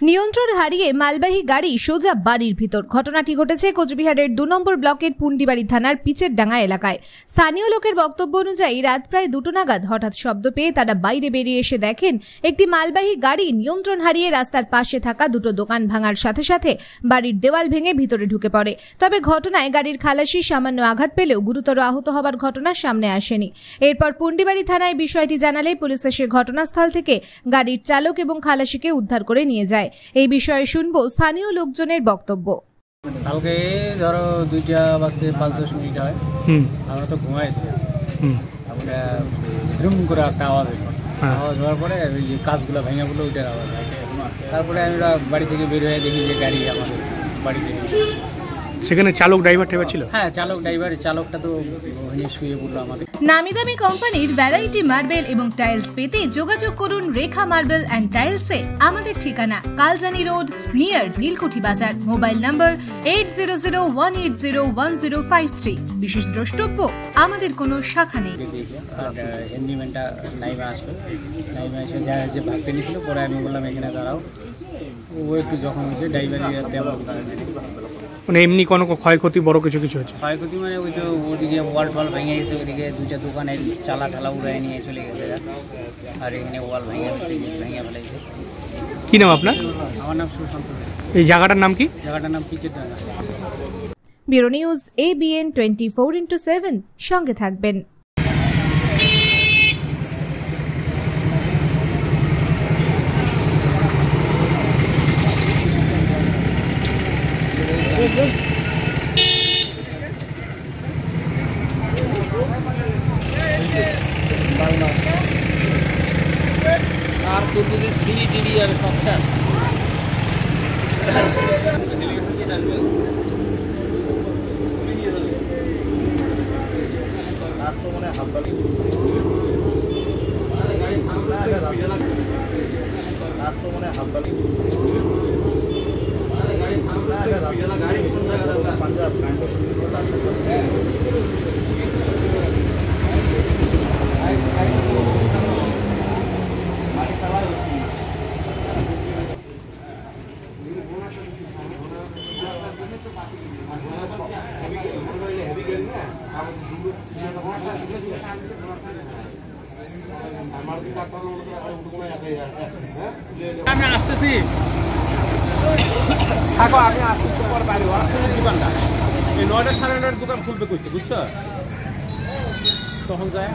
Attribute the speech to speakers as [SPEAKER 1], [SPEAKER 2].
[SPEAKER 1] নিয়ন্ত্রণ হারিয়ে মালবাহী গাড়ি সোজা বাড়ির ভিতর। ঘটনাটি ঘটেছে কোচবিহারের ২ নম্বর ব্লকের পুন্ডিবাড়ি থানার পিচের ডাঙ্গা এলাকায়। স্থানীয় লোকের বক্তব্য অনুযায়ী রাত প্রায় ২টো নাগাদ হঠাৎ শব্দ পেয়ে তারা বাইরে বেরিয়ে এসে দেখেন একটি মালবাহী গাড়ি নিয়ন্ত্রণ হারিয়ে রাস্তার পাশে থাকা দুটো দোকান ভাঙার সাথে সাথে বাড়ির দেওয়াল ভেঙে ভিতরে ঢুকে পড়ে। তবে ঘটনায় গাড়ির খালাসি সামান্য আঘাত পেলেও গুরুতর আহত হবার ঘটনা সামনে আসেনি। এরপর পুন্ডিবাড়ি থানায় বিষয়টি জানালে পুলিশ এসে ঘটনাস্থল থেকে গাড়ির চালক এবং খালাসিকে উদ্ধার করে নিয়ে যায়। এই বিষয়ে শুনবো স্থানীয় লোকজনের বক্তব্য।
[SPEAKER 2] কালকে ধরো 2টা বাজতে 5-10 মিনিট হয়, আমরা তো ঘুমাইছিলাম। আমরা ধুম করে একটা আওয়াজ হওয়ার পরে ওই যে কাজগুলো ভেঙে বলে ওইটার আওয়াজ। তারপরে আমরা বাড়ি থেকে বের হয়ে দেখি যে গাড়ি আমাদের বাড়িতে।
[SPEAKER 3] সেখানে চালক ড্রাইভার ছিল?
[SPEAKER 2] হ্যাঁ, চালকটা তো শুয়ে পড়লো আমাদের।
[SPEAKER 1] নামি দামি কোম্পানির ভ্যারাইটি মার্বেল এবং টাইলস পেতে যোগাযোগ করুন রেখা মার্বেল অ্যান্ড টাইলসে। আমাদের ঠিকানা কালজানি রোড নিয়ার নীলকুঠি বাজার। মোবাইল নম্বর 8001801053। বিশেষ দ্রষ্টব্য, আমাদের কোনো শাখা নেই।
[SPEAKER 2] হ্যান্ডিম্যানটা নাইমা আসলো, এসে যে ভাগতে নিয়েছিল, পরে আমি বললাম এখানে দাঁড়াও। ও একটু যখন হয়েছে ড্রাইভার
[SPEAKER 3] মানে এমনি কোনো ক্ষয়ক্ষতি বড় কিছু হচ্ছে?
[SPEAKER 2] ক্ষয়ক্ষতি মানে ওই তো ওদিকে ওয়াল ভেঙে গেছে, ওইদিকে 2টা দোকানের চালা উড়াই নিয়ে চলে গেছে, আর এখানে ওয়াল ভেঙে ফেলেছে।
[SPEAKER 3] কি নাম আপনার?
[SPEAKER 2] আমার নাম সুশান্ত।
[SPEAKER 3] এই জায়গাটার নাম কি?
[SPEAKER 2] জায়গাটার নাম পিচের ডাঙ্গা।
[SPEAKER 1] ব্যুরো নিউজ ABN 24x7, সঙ্গে থাকবেন।
[SPEAKER 2] আর তো সিঁড়ি টিড়ি আর সমস্যা। আমি আসতেছি, থাকো, আমি আসতেছি পর বাইরে দোকানটা এই 9টা 9:30 দোকান খুলবে কইছে, বুঝছো? তখন যায়।